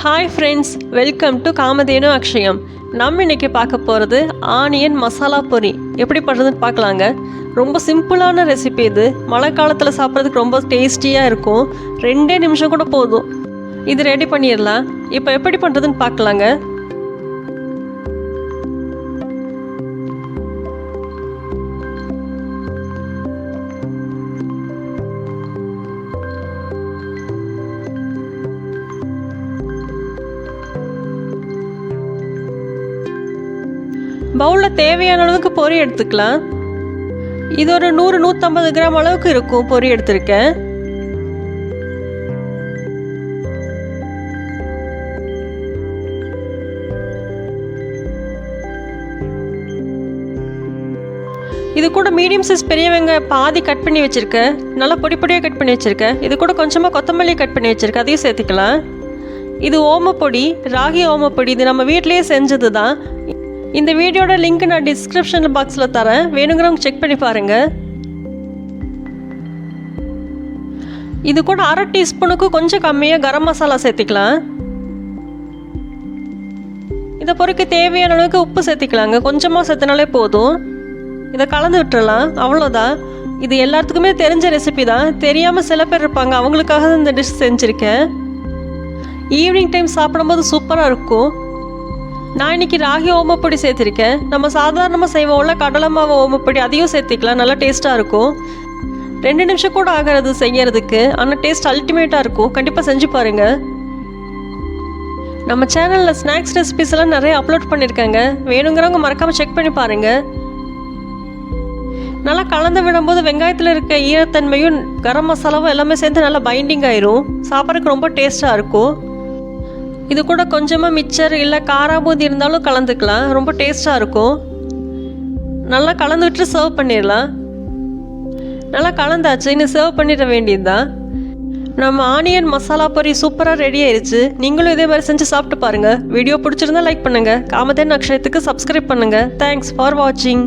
Hi friends, welcome to Kamadhenu Akshayam. நம்ம இன்றைக்கி பார்க்க போகிறது ஆனியன் மசாலா பொரி. எப்படி பண்ணுறதுன்னு பார்க்கலாங்க. ரொம்ப சிம்பிளான ரெசிபி இது. மழை காலத்தில் சாப்பிட்றதுக்கு ரொம்ப டேஸ்டியாக இருக்கும். 2 நிமிஷம் கூட போதும். இது ரெடி பண்ணிடலாம். இப்போ எப்படி பண்ணுறதுன்னு பார்க்கலாங்க. பவுலில் தேவையான அளவுக்கு பொரி எடுத்துக்கலாம். இது ஒரு 100-150 கிராம் அளவுக்கு இருக்கும். பொரி எடுத்திருக்கேன். இது கூட மீடியம் சைஸ் பெரிய வெங்காயம் பாதி கட் பண்ணி வச்சுருக்கேன். நல்லா பொடி பொடியாக கட் பண்ணி வச்சுருக்கேன். இது கூட கொஞ்சமாக கொத்தமல்லி கட் பண்ணி வச்சுருக்கேன். அதையும் சேர்த்துக்கலாம். இது ஓமப்பொடி, ராகி ஓமப்பொடி. இது நம்ம வீட்டிலேயே செஞ்சது தான். இந்த வீடியோட லிங்க் நான் டிஸ்கிரிப்ஷன் பாக்ஸில் தரேன். வேணுங்கிறவங்க செக் பண்ணி பாருங்கள். இது கூட 1/2 டீஸ்பூனுக்கு கொஞ்சம் கம்மியாக கரம் மசாலா சேர்த்திக்கலாம். இதை பொறுக்க தேவையான அளவுக்கு உப்பு சேர்த்திக்கலாங்க. கொஞ்சமாக சேர்த்தினாலே போதும். இதை கலந்து விட்டுறலாம். அவ்வளோதான். இது எல்லாத்துக்குமே தெரிஞ்ச ரெசிபி தான். தெரியாமல் சில பேர் இருப்பாங்க. அவங்களுக்காக தான் இந்த டிஷ் செஞ்சுருக்கேன். ஈவினிங் டைம் சாப்பிடும்போது சூப்பராக இருக்கும். நான் இன்றைக்கி ராகி ஓமப்பொடி சேர்த்துருக்கேன். நம்ம சாதாரணமாக செய்வோம்ல கடலை மாவு ஓமப்பொடி, அதையும் சேர்த்திக்கலாம். நல்லா டேஸ்ட்டாக இருக்கும். 2 நிமிஷம் கூட ஆகிறது செய்யறதுக்கு. ஆனால் டேஸ்ட் அல்டிமேட்டாக இருக்கும். கண்டிப்பாக செஞ்சு பாருங்கள். நம்ம சேனலில் ஸ்நாக்ஸ் ரெசிபிஸ் எல்லாம் நிறைய அப்லோட் பண்ணியிருக்காங்க. வேணுங்கிறவங்க மறக்காமல் செக் பண்ணி பாருங்கள். நல்லா கலந்து விடும்போது வெங்காயத்தில் இருக்க ஈரத்தன்மையும் கரம் மசாலாவும் எல்லாமே சேர்ந்து நல்லா பைண்டிங் ஆயிரும். சாப்பிட்றதுக்கு ரொம்ப டேஸ்ட்டாக இருக்கும். இது கூட கொஞ்சமாக மிச்சர் இல்லை காராபூந்தி இருந்தாலும் கலந்துக்கலாம். ரொம்ப டேஸ்ட்டாக இருக்கும். நல்லா கலந்து விட்டு சர்வ் பண்ணிடலாம். நல்லா கலந்தாச்சு. இன்னும் சர்வ் பண்ணிட வேண்டியது தான். நம்ம ஆனியன் மசாலா பொரி சூப்பராக ரெடி ஆயிடுச்சு. நீங்களும் இதே மாதிரி செஞ்சு சாப்பிட்டு பாருங்கள். வீடியோ பிடிச்சிருந்தா லைக் பண்ணுங்கள். காமதேனு அக்ஷயத்துக்கு சப்ஸ்கிரைப் பண்ணுங்கள். தேங்க்ஸ் ஃபார் வாட்சிங்.